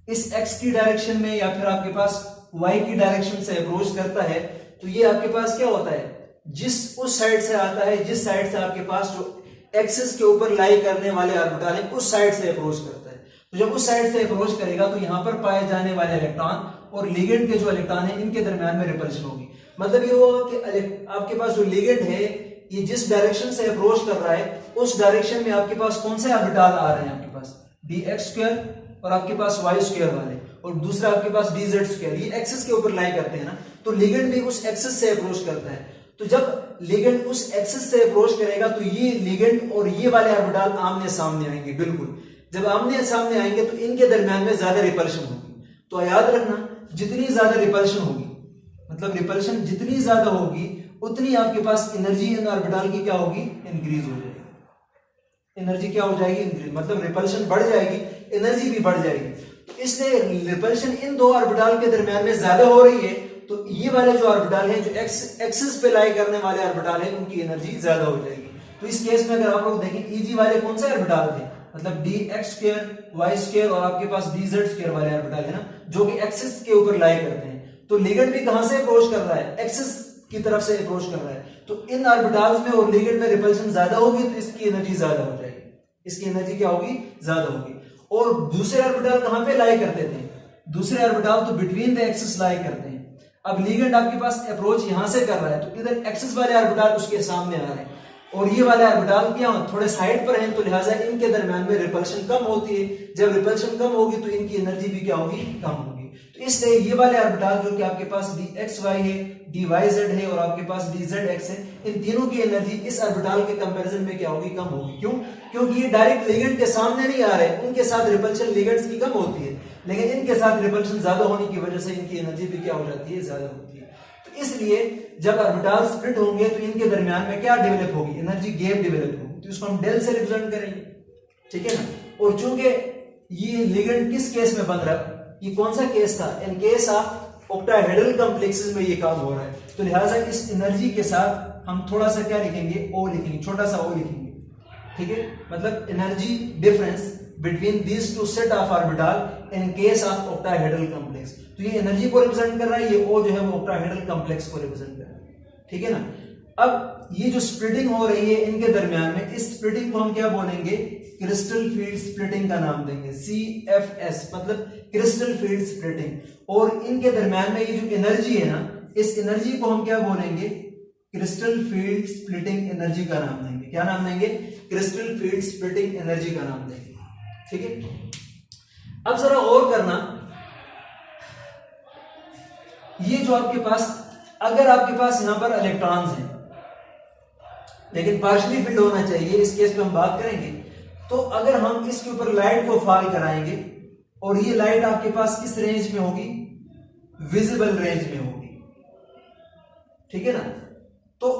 इस एक्स की डायरेक्शन में या फिर आपके पास वाई की डायरेक्शन से अप्रोच करता है, तो ये आपके पास क्या होता है, जिस उस साइड से आता है, जिस साइड से आपके पास जो एक्सिस के ऊपर लाई करने वाले ऑर्बिटल है उस साइड से अप्रोच करता है। तो जब उस साइड से अप्रोच करेगा तो यहां पर पाए जाने वाले इलेक्ट्रॉन और लिगेंड के जो इलेक्ट्रॉन है इनके दरमियान में रिपल्शन होगी। मतलब ये होगा कि आपके पास जो लिगेंड है ये जिस डायरेक्शन से अप्रोच कर रहा है उस डायरेक्शन में आपके पास कौन से ऑर्बिटल आ रहे हैं, आपके पास dx² और आपके पास y² वाले, और दूसरा आपके पास dz², ये एक्सिस के ऊपर लाई करते हैं ना। तो लिगेंड भी उस एक्सिस से अप्रोच करता है। तो जब लिगेंड उस एक्सिस से अप्रोच करेगा तो ये लिगेंड और ये वाले ऑर्बिटल आमने सामने आएंगे। बिल्कुल जब आमने सामने आएंगे तो इनके दरमियान में ज्यादा रिपल्शन होगी। तो याद रखना, जितनी ज्यादा रिपल्शन होगी, मतलब रिपल्शन जितनी ज्यादा होगी उतनी आपके पास एनर्जी इन ऑर्बिटल की क्या होगी, इंक्रीज हो जाएगी। एनर्जी क्या हो जाएगी, इंक्रीज, मतलब रिपल्शन बढ़ जाएगी, एनर्जी भी बढ़ जाएगी। तो इसलिए रिपल्शन इन दो ऑर्बिटल के दरमियान में ज्यादा हो रही है, तो ये वाले जो ऑर्बिटल है जो एक्सिस पे लाई करने वाले ऑर्बिटल है उनकी एनर्जी ज्यादा हो जाएगी। तो इस केस में अगर आप लोग देखें Eg वाले कौन से ऑर्बिटल थे, मतलब dx² y² और आपके पास dz² वाले ऑर्बिटल है ना, जो कि एक्सिस के ऊपर लाई करते हैं। तो लिगेंड भी कहां से अप्रोच कर रहा है, एक्सिस की तरफ से अप्रोच कर रहा है। तो इन ऑर्बिटल्स में और लिगेंड में रिपल्शन ज्यादा होगी तो इसकी एनर्जी ज्यादा हो जाएगी, इसकी एनर्जी क्या होगी, ज्यादा होगी। और दूसरे ऑर्बिटल कहां पे लाई करते थे, दूसरे ऑर्बिटल तो बिटवीन द एक्सिस लाई करते हैं। अब लिगेंड आपके पास अप्रोच यहां से कर रहा है तो इधर एक्सिस वाले ऑर्बिटल उसके सामने आ रहे हैं और ये वाले ऑर्बिटल क्या थोड़े साइड पर हैं, तो लिहाजा इनके दरमियान में रिपल्शन कम होती है। जब रिपल्शन कम होगी तो इनकी एनर्जी भी क्या होगी, कम होगी। तो इसलिए ये वाले ऑर्बिटल जो कि आपके पास dxy है, dyz है और आपके पास dzx है, इन तीनों की एनर्जी इस ऑर्बिटल के कंपैरिजन में क्या होगी, कम होगी। क्यों, क्योंकि ये डायरेक्ट लिगेंड के सामने नहीं आ रहे, उनके साथ रिपल्शन लिगेंड्स की कम होती है, लेकिन इनके साथ रिपल्शन ज्यादा होने की वजह से इनकी एनर्जी भी क्या हो जाती है, ज्यादा होती है। तो इसलिए जब ऑर्बिटल स्प्लिट होंगे तो इनके दरमियान में क्या डेवलप होगी, एनर्जी गैप डेवलप होगी। तो इसको हम डेल से रिप्रेजेंट करेंगे, ठीक है ना। और चूंकि ये लिगेंड किस केस में बन रहा, ये कौन सा केस था, in case of octahedral complexes में ये काम हो रहा है, तो लिहाजा इस एनर्जी के साथ हम थोड़ा सा क्या लिखेंगे, ओ लिखेंगे, छोटा सा ओ लिखेंगे, ठीक है। मतलब energy difference between these two set of orbital in case of octahedral complex. तो ये एनर्जी को रिप्रेजेंट कर रहा है, ये ओ जो है वो ऑक्टाहेड्रल कॉम्प्लेक्स को रिप्रेजेंट कर रहा है, ठीक है ना। अब ये जो स्प्लिटिंग हो रही है इनके दरमियान में, इस स्प्लिटिंग को हम क्या बोलेंगे, क्रिस्टल फील्ड स्प्लिटिंग का नाम देंगे, CFS, मतलब क्रिस्टल फील्ड स्प्लिटिंग। और इनके दरमियान में ये जो एनर्जी है ना, इस एनर्जी को हम क्या बोलेंगे, क्रिस्टल फील्ड स्प्लिटिंग एनर्जी का नाम देंगे। क्या नाम देंगे, क्रिस्टल फील्ड स्प्लिटिंग एनर्जी का नाम देंगे, ठीक है। अब जरा और करना, ये जो आपके पास, अगर आपके पास यहां पर इलेक्ट्रॉन्स हैं लेकिन पार्शियली फिल्ड होना चाहिए, इस केस पे हम बात करेंगे। तो अगर हम इसके ऊपर लाइट को फॉल कराएंगे और ये लाइट आपके पास किस रेंज में होगी, विजिबल रेंज में होगी, ठीक है ना। तो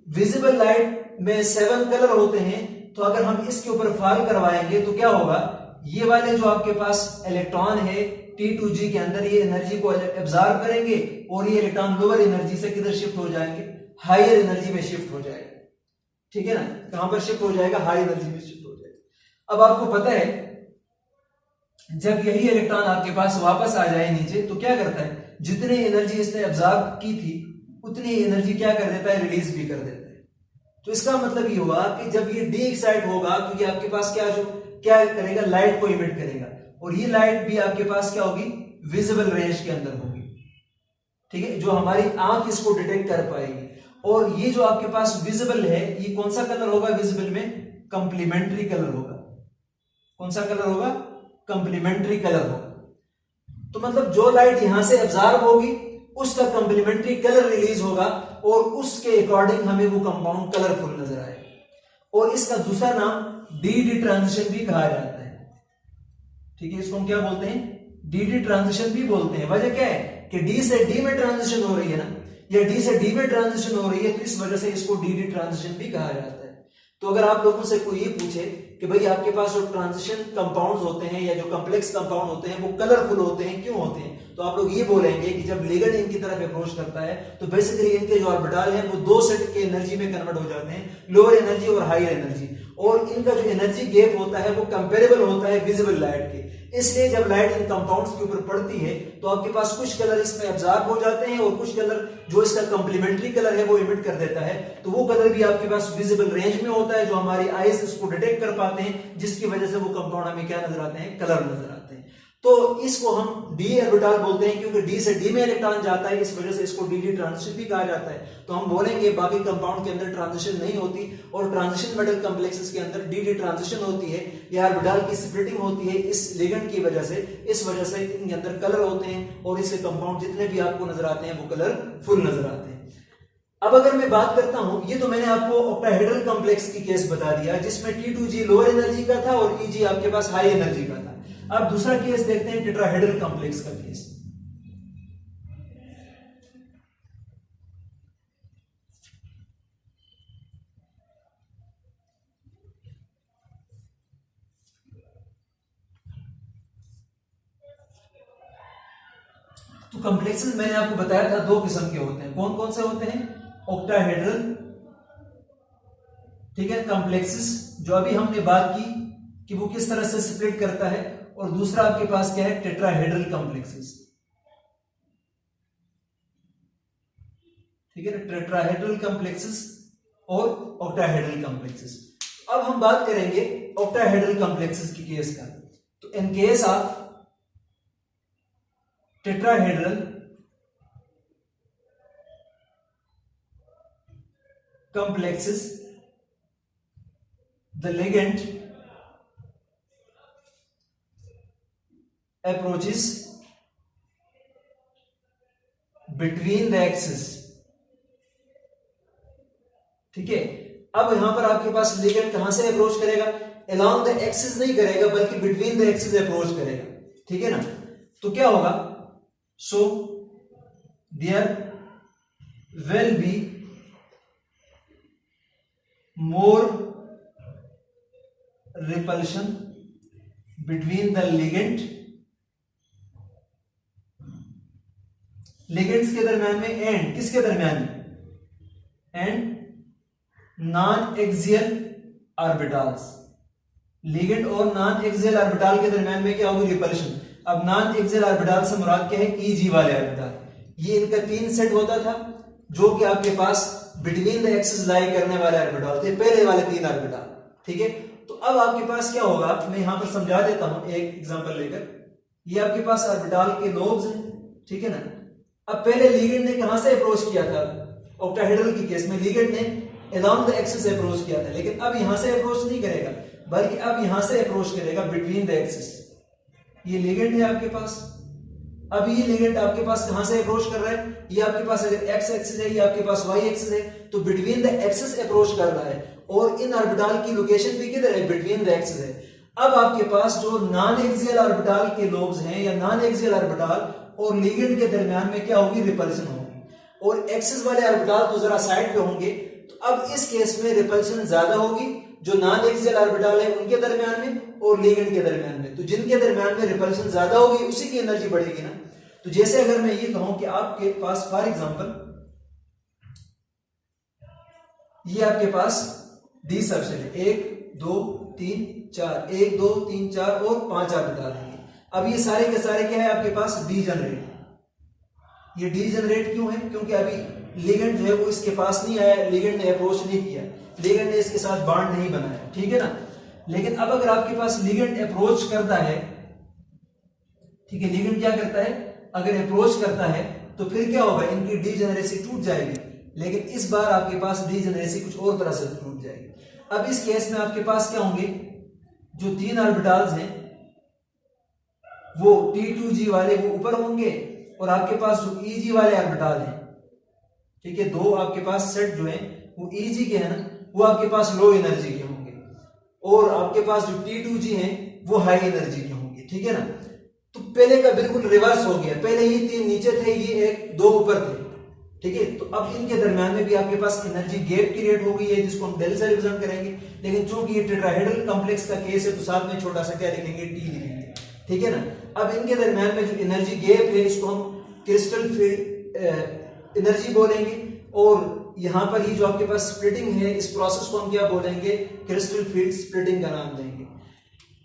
विजिबल लाइट में 7 कलर होते हैं, तो अगर हम इसके ऊपर फॉल करवाएंगे तो क्या होगा, ये वाले जो आपके पास इलेक्ट्रॉन है T2G के अंदर, ये एनर्जी को एब्जॉर्ब करेंगे और ये इलेक्ट्रॉन लोअर एनर्जी से किधर शिफ्ट हो जाएंगे, हायर एनर्जी में शिफ्ट हो जाएगा, ठीक है ना। कहां पर शिफ्ट हो जाएगा, हाई एनर्जी में शिफ्ट हो जाएगा। अब आपको पता है जब यही इलेक्ट्रॉन आपके पास वापस आ जाए नीचे तो क्या करता है, जितनी एनर्जी इसने अब्जॉर्ब की थी उतनी एनर्जी क्या कर देता है, रिलीज भी कर देता है। तो इसका मतलब ये हुआ कि जब ये डी एक्साइट होगा क्योंकि आपके पास क्या करेगा, लाइट को इमिट करेगा, और ये लाइट भी आपके पास क्या होगी, विजिबल रेंज के अंदर होगी, ठीक है, जो हमारी आंख इसको डिटेक्ट कर पाएगी। और ये जो आपके पास विजिबल है, ये कौन सा कलर होगा विजिबल में, कंप्लीमेंट्री कलर होगा। कौन सा कलर होगा, कंप्लीमेंट्री कलर होगा। तो मतलब जो लाइट यहां से एब्जॉर्ब होगी उसका कंप्लीमेंट्री कलर रिलीज होगा और उसके अकॉर्डिंग हमें वो कंपाउंड कलरफुल नजर आएगा। और इसका दूसरा नाम डी ट्रांजिशन भी कहा जाता है, ठीक है, इसको हम क्या बोलते हैं, डी ट्रांजिशन भी बोलते हैं। वजह क्या है कि डी से डी में ट्रांजिशन हो रही है ना, या डी से डी में ट्रांजिशन हो रही है, तो इस वजह से इसको डी ट्रांजिशन भी कहा जाता है। तो अगर आप लोगों से कोई ये पूछे कि भाई आपके पास जो ट्रांजिशन कंपाउंड्स होते हैं या जो कॉम्प्लेक्स कंपाउंड होते हैं वो कलरफुल होते हैं, क्यों होते हैं, तो आप लोग ये बोलेंगे कि जब लिगेंड इनकी तरफ अप्रोच करता है तो बेसिकली इनके जो ऑर्बिटल हैं वो दो सेट के एनर्जी में कन्वर्ट हो जाते हैं, लोअर एनर्जी और हायर एनर्जी, और इनका जो एनर्जी गैप होता है वो कंपेरेबल होता है विजिबल लाइट के। इसलिए जब लाइट इन कंपाउंड्स के ऊपर पड़ती है तो आपके पास कुछ कलर इसमें अब्जॉर्ब हो जाते हैं और कुछ कलर जो इसका कंप्लीमेंट्री कलर है वो इमिट कर देता है, तो वो कलर भी आपके पास विजिबल रेंज में होता है, जो हमारी आईज इसको डिटेक्ट कर पाते हैं, जिसकी वजह से वो कंपाउंड हमें क्या नजर आते हैं, कलर नजर आते हैं। तो इसको हम डी ऑर्बिटल बोलते हैं क्योंकि डी से डी में इलेक्ट्रॉन जाता है, इस वजह से इसको डी ट्रांजिशन भी कहा जाता है। तो हम बोलेंगे बाकी कंपाउंड के अंदर ट्रांजिशन नहीं होती और ट्रांजिशन मेटल कॉम्प्लेक्सेस के अंदर डी ट्रांजिशन होती है या ऑर्बिटल की स्प्लिटिंग होती है इस लिगेंड की वजह से। इस वजह से इनके अंदर कलर होते हैं और इसके कंपाउंड जितने भी आपको नजर आते हैं वो कलरफुल नजर आते हैं। अब अगर मैं बात करता हूं, ये तो मैंने आपको ऑक्टाहेड्रल कॉम्प्लेक्स की केस बता दिया जिसमें T2G लोअर एनर्जी का था और EG आपके पास हाई एनर्जी का था। अब दूसरा केस देखते हैं, टेट्राहेड्रल कॉम्प्लेक्स का केस। तो कॉम्प्लेक्सेस मैंने आपको बताया था दो किस्म के होते हैं, कौन कौन से होते हैं, ऑक्टाहेड्रल, ठीक है, कॉम्प्लेक्सेस जो अभी हमने बात की कि वो किस तरह से स्प्लिट करता है, और दूसरा आपके पास क्या है, टेट्राहेड्रल कॉम्प्लेक्सेस, ठीक है, टेट्राहेड्रल कॉम्प्लेक्सेस और ऑक्टाहेड्रल कॉम्प्लेक्सेस। अब हम बात करेंगे ऑक्टाहेड्रल कॉम्प्लेक्सेस की केस का। तो in case of tetrahedral complexes the ligand approaches between the axes, ठीक है। अब यहां पर आपके पास लिगेंड कहां से अप्रोच करेगा, along the axis नहीं करेगा बल्कि between the axes अप्रोच करेगा, ठीक है ना। तो क्या होगा, so there will be more repulsion between the ligands के दरम्यान में एंड किसके दरम्यान में, and non axial orbitals, ligand और नॉन एक्सियल ऑर्बिटल के दरम्यान में क्या होगी, रिपल्शन। अब नॉन एक्सियल ऑर्बिटल से मुराद क्या है, EG वाले ऑर्बिटल। ये इनका 3 सेट होता था जो कि आपके पास बिटवीन द एक्सिस लाई करने वाले ऑर्बिटल थे, पहले वाले 3 ऑर्बिटल, ठीक है। तो अब आपके पास क्या होगा, मैं यहां पर समझा देता हूं एक एग्जांपल लेकर। ये आपके पास ऑर्बिटल के लोब्स हैं, ठीक है ना। अब पहले लिगेंड ने कहां से अप्रोच किया था, ऑक्टाहेड्रल की केस में लिगेंड ने अलोंग द एक्सिस अप्रोच किया था, लेकिन अब यहां से अप्रोच नहीं करेगा बल्कि अब यहां से अप्रोच करेगा बिटवीन द एक्सिस। ये लिगेंड है आपके पास, अब ये लिगेंड आपके पास कहां से अप्रोच कर रहा है, ये आपके पास अगर एक्स एक्सिस है, ये आपके पास वाई एक्सिस है, तो बिटवीन द एक्सिस अप्रोच कर रहा है और इन ऑर्बिटल की लोकेशन भी किधर है, बिटवीन द एक्सिस है। अब आपके पास जो नॉन एक्सियल ऑर्बिटल के लोब्स हैं या नॉन एक्सियल ऑर्बिटल और लिगेंड के दरमियान में क्या होगी, रिपल्शन होगी, और एक्सिस वाले ऑर्बिटल तो जरा साइड पे होंगे। तो अब इस केस में रिपल्शन ज्यादा होगी जो नॉन एक्सियल ऑर्बिटल है उनके दरमियान में और लिगेंड के दरमियान में। तो जिनके दरमियान में रिपल्शन ज्यादा होगी उसी की एनर्जी बढ़ेगी ना। तो जैसे अगर मैं ये कहूं कि आपके पास फॉर एग्जांपल ये आपके पास डी सबसेट है, 1 2 3 4, 1 2 3 4 और 5 ऑर्बिटल हैं। अब ये सारे के सारे क्या है आपके पास, डीजनरेट। ये डीजनरेट क्यों है? क्योंकि अभी लिगेंड जो है वो इसके पास नहीं आया, लिगेंड ने अप्रोच नहीं किया, लिगेंड ने इसके साथ बॉन्ड नहीं बनाया, ठीक है ना। लेकिन अब अगर आपके पास लिगेंड अप्रोच करता है, ठीक है, लिगेंड क्या करता है, अगर अप्रोच करता है तो फिर क्या होगा, इनकी डीजनरेसी टूट जाएगी। लेकिन इस बार आपके पास डीजनरेसी कुछ और तरह से टूट जाएगी। अब इस केस में आपके पास क्या होंगे, जो 3 ऑर्बिटल्स हैं वो T2G वाले वो ऊपर होंगे, और आपके पास जो EG वाले ऑर्बिटल हैं, ठीक है, 2 आपके पास सेट जो है वो EG के हैं ना, वो आपके पास लो एनर्जी के होंगे, और आपके पास जो T2G हैं वो हाई एनर्जी के होंगे, ठीक है ना। तो पहले का बिल्कुल रिवर्स हो गया, पहले ये 3 नीचे थे, ये 2 ऊपर थे, ठीक है। तो अब इनके दरमियान में भी आपके पास एनर्जी गैप क्रिएट हो गई है, जिसको हम डेल से रिप्रेजेंट करेंगे। लेकिन चूंकि ये टेट्राहेड्रल कॉम्प्लेक्स का केस है तो साथ में छोटा सा क्या लिखेंगे, T लिखेंगे, ठीक है ना। अब इनके दरमियान में जो एनर्जी गैप है इसको हम क्रिस्टल फील्ड एनर्जी बोलेंगे, और यहां पर ही जो आपके पास स्प्लिटिंग है इस प्रोसेस को हम क्या बोलेंगे, क्रिस्टल फील्ड स्प्लिटिंग का नाम देंगे।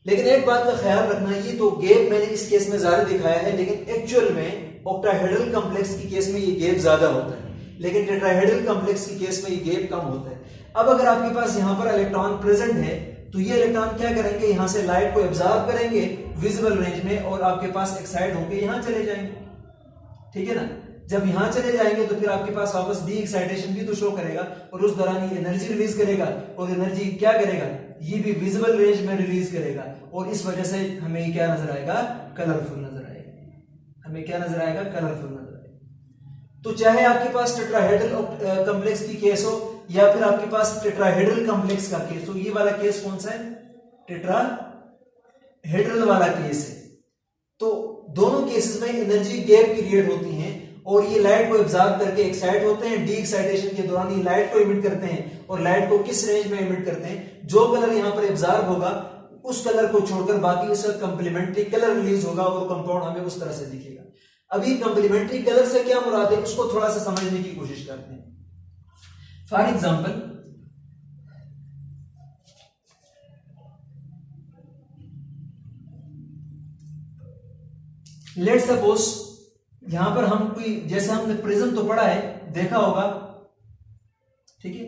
लेकिन एक बात का ख्याल रखना, ये तो गैप मैंने इस केस में ज्यादा दिखाया है, लेकिन एक्चुअल में ऑक्टाहेड्रल कॉम्प्लेक्स की केस में ये गैप ज्यादा होता है, लेकिन टेट्राहेड्रल कॉम्प्लेक्स की केस में ये गैप कम होता है। अब अगर आपके पास यहाँ पर इलेक्ट्रॉन प्रेजेंट है तो ये इलेक्ट्रॉन क्या करेंगे, यहाँ से लाइट को एब्जॉर्ब करेंगे विजिबल रेंज में, और आपके पास एक्साइट होकर यहाँ चले जाएंगे, ठीक है ना। जब यहां चले जाएंगे तो फिर आपके पास वापस डी एक्साइटेशन भी तो शो करेगा, और उस दौरान ये एनर्जी रिलीज करेगा, और एनर्जी क्या करेगा, ये भी विजिबल रेंज में रिलीज करेगा, और इस वजह से हमें क्या नजर आएगा, कलरफुल नजर आएगा। हमें क्या नजर आएगा, कलरफुल नजर आएगा। तो चाहे आपके पास टेट्राहेड्रल कॉम्प्लेक्स की केस हो या फिर आपके पास टेट्राहेड्रल कॉम्प्लेक्स का केस हो, ये वाला केस कौन सा है, टेट्राहेड्रल वाला केस है। तो दोनों केसेस में एनर्जी गैप क्रिएट होती है, और ये लाइट को एब्जॉर्ब करके एक्साइट होते हैं। डी एक्साइटेशन के दौरान ये लाइट को इमिट करते हैं, और लाइट को किस रेंज में इमिट करते हैं, जो कलर यहां पर एब्जॉर्ब होगा उस कलर को छोड़कर बाकी इसका कंप्लीमेंट्री कलर रिलीज होगा, और कंपाउंड हमें उस तरह से दिखेगा। अभी कंप्लीमेंट्री कलर से क्या मुराद है, उसको थोड़ा सा समझने की कोशिश करते हैं। फॉर एग्जाम्पल, लेट्स सपोज यहां पर हम कोई, जैसे हमने प्रिज्म तो पढ़ा है, देखा होगा, ठीक है।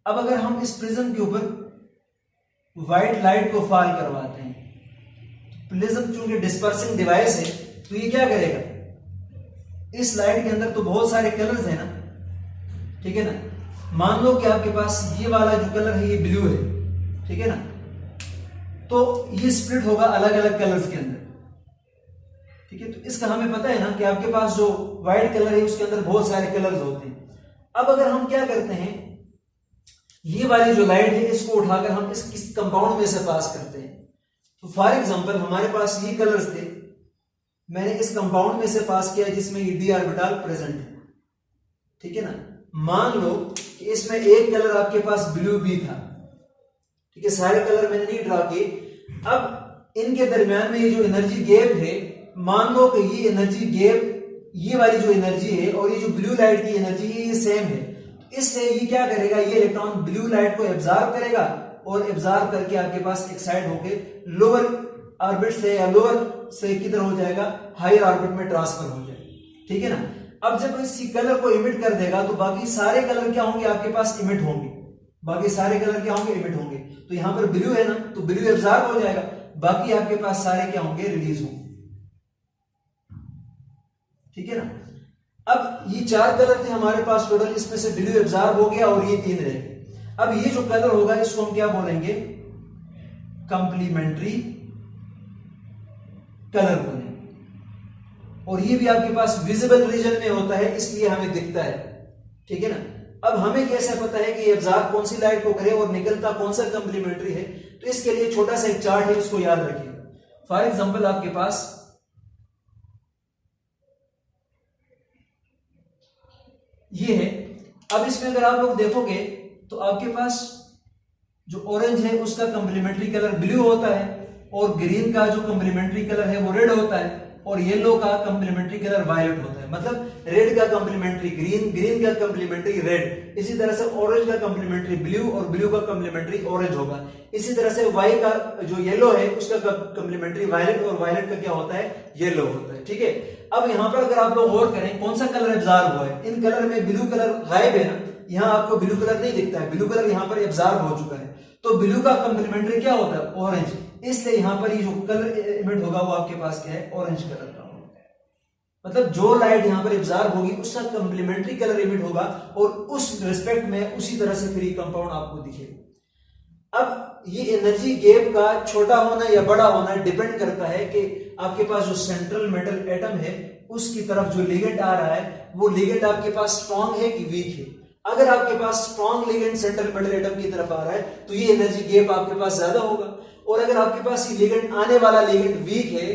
अब अगर हम इस प्रिज्म के ऊपर व्हाइट लाइट को फॉल करवाते हैं, प्रिज्म चूंकि डिस्पर्सिंग डिवाइस है तो ये क्या करेगा, इस लाइट के अंदर तो बहुत सारे कलर्स हैं ना, ठीक है ना। मान लो कि आपके पास ये वाला जो कलर है ये ब्लू है, ठीक है ना, तो ये स्प्लिट होगा अलग अलग कलर्स के अंदर, ठीक है। तो इसका हमें पता है ना कि आपके पास जो व्हाइट कलर है उसके अंदर बहुत सारे कलर्स होते हैं। अब अगर हम क्या करते हैं, ये वाली जो लाइट है इसको उठाकर हम इस कंपाउंड में से पास करते हैं। तो फॉर एग्जांपल हमारे पास ये कलर्स थे, मैंने इस कंपाउंड में से पास किया जिसमें ये डी ऑर्बिटल प्रेजेंट है, ठीक है ना। मान लो कि इसमें एक कलर आपके पास ब्लू भी था, ठीक है, सारे कलर मैंने नहीं ड्रा किए। अब इनके दरमियान में ये जो एनर्जी गैप है, मान लो कि ये एनर्जी गैप, ये वाली जो एनर्जी है और ये जो ब्लू लाइट की एनर्जी है ये सेम है, तो इसलिए ये क्या करेगा, ये इलेक्ट्रॉन ब्लू लाइट को एब्जॉर्ब करेगा, और एब्जॉर्ब करके आपके पास एक्साइट होके लोअर ऑर्बिट से या लोअर से किधर हो जाएगा, हायर ऑर्बिट में ट्रांसफर हो जाएगा, ठीक है ना। अब जब इसी कलर को इमिट कर देगा तो बाकी सारे कलर क्या होंगे आपके पास, इमिट होंगे, बाकी सारे कलर क्या होंगे, इमिट होंगे। तो यहां पर ब्लू है ना, तो ब्लू एब्जॉर्ब हो जाएगा, बाकी आपके पास सारे क्या होंगे, रिलीज होंगे, ठीक है ना। अब ये 4 कलर थे हमारे पास टोटल, इसमें से ब्लू एब्जॉर्ब हो गया और ये 3 रह गए। अब ये जो कलर होगा इसको हम क्या बोलेंगे, कंप्लीमेंट्री कलर बोलेंगे, और ये भी आपके पास विजिबल रीजन में होता है इसलिए हमें दिखता है, ठीक है ना। अब हमें कैसे पता है कि एब्जॉर्ब कौन सी लाइट को करे और निकलता कौन सा कंप्लीमेंट्री है, तो इसके लिए छोटा सा एक चार्ट है, इसको याद रखिए। फॉर एग्जांपल आपके पास ये है। अब इसमें अगर आप लोग देखोगे तो आपके पास जो ऑरेंज है उसका कंप्लीमेंट्री कलर ब्लू होता है, और ग्रीन का जो कंप्लीमेंट्री कलर है वो रेड होता है, और येलो का कंप्लीमेंट्री कलर वायलेट होता है। मतलब रेड का कंप्लीमेंट्री ग्रीन, ग्रीन का कंप्लीमेंट्री रेड, इसी तरह से ऑरेंज का कंप्लीमेंट्री ब्लू और ब्लू का कंप्लीमेंट्री ऑरेंज होगा। इसी तरह से वाई का जो येलो है उसका कंप्लीमेंट्री वायलेट और वायलेट का क्या होता है, येलो होता है। ठीक है, अब यहाँ पर अगर आप लोग गौर करें कौन सा कलर एब्जॉर्ब हुआ है, इन कलर में ब्लू कलर गायब है ना, यहाँ आपको ब्लू कलर नहीं दिखता है, ब्लू कलर यहाँ पर एब्जॉर्ब हो चुका है। तो ब्लू का कंप्लीमेंट्री क्या होता है, ऑरेंज, इसलिए यहाँ पर ये जो कलर इमिट होगा वो आपके पास क्या है, ऑरेंज कलर का होगा। मतलब जो लाइट यहाँ पर एब्जॉर्ब होगी उसका कंप्लीमेंट्री कलर इमिट होगा और उस रिस्पेक्ट में उसी तरह से फ्री कंपाउंड आपको दिखेगा। अब ये एनर्जी गैप का छोटा होना या बड़ा होना डिपेंड करता है कि आपके पास जो सेंट्रल मेटल एटम है उसकी तरफ जो लिगेंड आ रहा है वो लिगेंड आपके पास स्ट्रॉन्ग है कि वीक है। अगर आपके पास strong ligand central metal atom की तरफ आ रहा है तो ये एनर्जी गैप आपके पास ज्यादा होगा, और अगर आपके पास ये लिगेंड आने वाला लिगेंड वीक है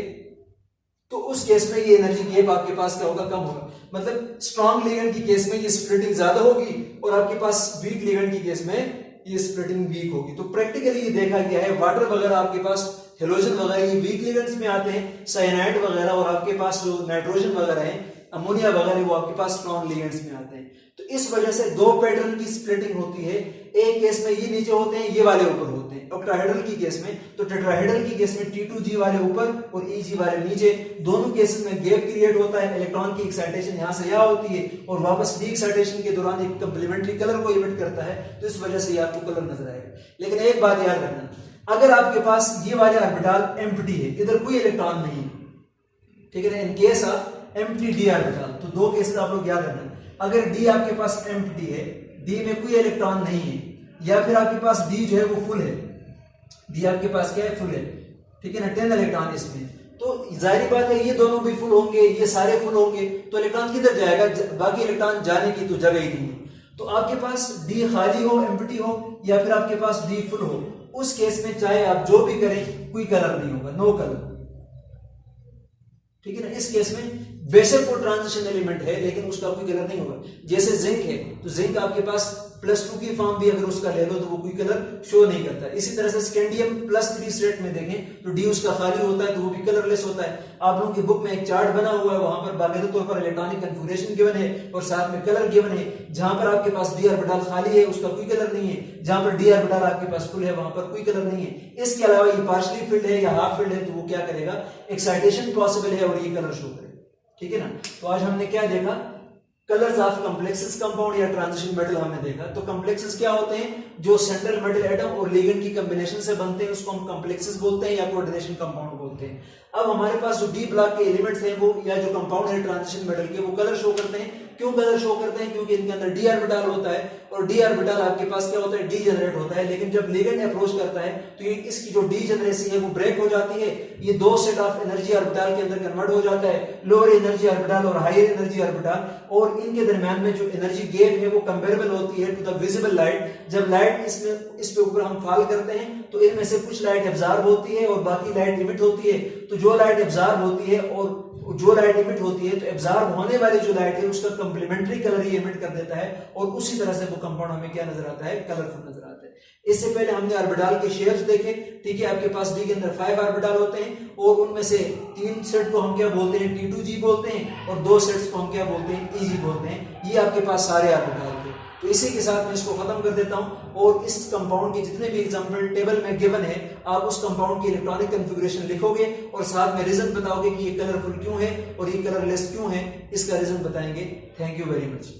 तो उस केस में ये एनर्जी गैप आपके पास क्या होगा, कम होगा। मतलब स्ट्रॉन्ग लिगेंड की केस में ये स्प्लिटिंग ज्यादा होगी और आपके पास वीक लिगेंड की केस में ये स्प्लिटिंग वीक होगी। तो प्रैक्टिकली ये देखा गया है, वाटर वगैरह आपके पास हेलोजन वगैरह ये वीक लिगेंड्स में आते हैं, साइनाइड वगैरह, और आपके पास जो नाइट्रोजन वगैरह है, अमोनिया वगैरह, वो आपके पास स्ट्रॉन्ग लिगेंड्स में आते हैं। तो इस वजह से दो पैटर्न की स्प्लिटिंग होती है, एक केस में ये नीचे होते हैं, ये वाले ऊपर होते हैं ऑक्टाहेड्रल की केस में, तो टेट्राहेड्रल की केस में T2G वाले ऊपर और EG वाले नीचे, दोनों केसेस में गैप क्रिएट होता है, इलेक्ट्रॉन की एक्साइटेशन यहां से यहां होती है और वापस डी एक्साइटेशन के दौरान एक कंप्लीमेंट्री कलर को इमिट करता है, तो इस वजह से ये आपको कलर नजर आएगा। लेकिन एक बात याद रखना, अगर आपके पास ये वाले ऑर्बिटल एम्प्टी है, इधर कोई इलेक्ट्रॉन नहीं है, ठीक है ना, in case of empty D orbital, तो दो केसेस आप लोग याद रखना, अगर डी आपके पास एम्प्टी है, डी में कोई इलेक्ट्रॉन नहीं है, या फिर आपके पास डी जो है वो फुल है, डी आपके पास क्या है, फुल है, ठीक है ना, 10 इलेक्ट्रॉन इसमें, तो जाहिर बात है ये दोनों भी फुल होंगे, ये सारे फुल होंगे, तो इलेक्ट्रॉन किधर जाएगा, बाकी इलेक्ट्रॉन जाने की तो जगह ही नहीं है। तो आपके पास डी खाली हो, एम्प्टी हो, या फिर आपके पास डी फुल हो, उस केस में चाहे आप जो भी करें कोई कलर नहीं होगा, नो कलर, ठीक है ना। इस केस में बेशक वो ट्रांजिशन एलिमेंट है लेकिन उसका कोई कलर नहीं होगा। जैसे जिंक है, तो जिंक आपके पास +2 की फॉर्म भी अगर उसका ले लो तो वो कोई कलर शो नहीं करता। इसी तरह से स्कैंडियम +3 स्टेट में देखें तो डी उसका खाली होता है तो वो भी कलरलेस होता है। आप लोगों की बुक में एक चार्ट बना हुआ है, वहां पर बाकायदा तौर पर इलेक्ट्रॉनिक कन्फिगरेशन गिवन है और साथ में कलर गिवन है। जहां पर आपके पास डी ऑर्बिटल खाली है उसका कोई कलर नहीं है, जहां पर डी ऑर्बिटल आपके पास फुल है वहां पर कोई कलर नहीं है। इसके अलावा ये पार्शियली फिल्ड है या हाफ फिल्ड है तो वो क्या करेगा, एक्साइटेशन पॉसिबल है और ये कलर शो करेगा, ठीक है ना। तो आज हमने क्या देखा, कलर्स ऑफ कॉम्प्लेक्सेस कंपाउंड या ट्रांजिशन मेटल हमने देखा। तो कॉम्प्लेक्सेस क्या होते हैं, जो सेंट्रल मेटल एटम और लिगेंड की कॉम्बिनेशन से बनते हैं उसको हम कॉम्प्लेक्सेस बोलते हैं या कोऑर्डिनेशन कंपाउंड बोलते हैं। अब हमारे पास जो डी ब्लॉक के एलिमेंट्स हैं वो या जो कंपाउंड है ट्रांजिशन मेटल के, वो कलर शो करते हैं। क्यों कलर शो करते हैं, क्योंकि इनके अंदर डी ऑर्बिटल होता है और डी ऑर्बिटल आपके पास क्या होता है, डी जनरेट होता है। लेकिन जब लिगेंड अप्रोच करता है तो ये इसकी जो डी जनरेसी है वो ब्रेक हो जाती है, ये दो सेट ऑफ एनर्जी ऑर्बिटल के अंदर कन्वर्ट हो जाता है, लोअर एनर्जी ऑर्बिटल और हायर एनर्जी ऑर्बिटल, और इनके दरमियान में जो एनर्जी गैप है वो कंपेरेबल होती है टू द विजिबल लाइट। जब लाइट इस पे ऊपर हम फॉल करते हैं तो इनमें से कुछ लाइट एब्जॉर्ब होती है और बाकी लाइट इमिट होती है। तो जो लाइट एब्जॉर्ब होती है और जो लाइट इमिट होती है तो एब्जॉर्ब होने वाली जो लाइट है उसका कंप्लीमेंट्री कलर ही इमिट कर देता है और उसी तरह से वो कंपाउंड हमें क्या नजर आता है, कलरफुल नजर आता है। इससे पहले हमने ऑर्बिटल के शेप्स देखे, ठीक है। आपके पास डी के अंदर 5 ऑर्बिटल होते हैं और उनमें से 3 सेट को हम क्या बोलते हैं, T2G बोलते हैं, और 2 सेट्स को हम क्या बोलते हैं, EG बोलते हैं। ये आपके पास सारे ऑर्बिटल थे। तो इसी के साथ मैं इसको खत्म कर देता हूं और इस कंपाउंड के जितने भी एग्जांपल टेबल में गिवन है आप उस कंपाउंड की इलेक्ट्रॉनिक कॉन्फ़िगरेशन लिखोगे और साथ में रीजन बताओगे कि ये कलरफुल क्यों है और ये कलरलेस क्यों है, इसका रीजन बताएंगे। Thank you very much.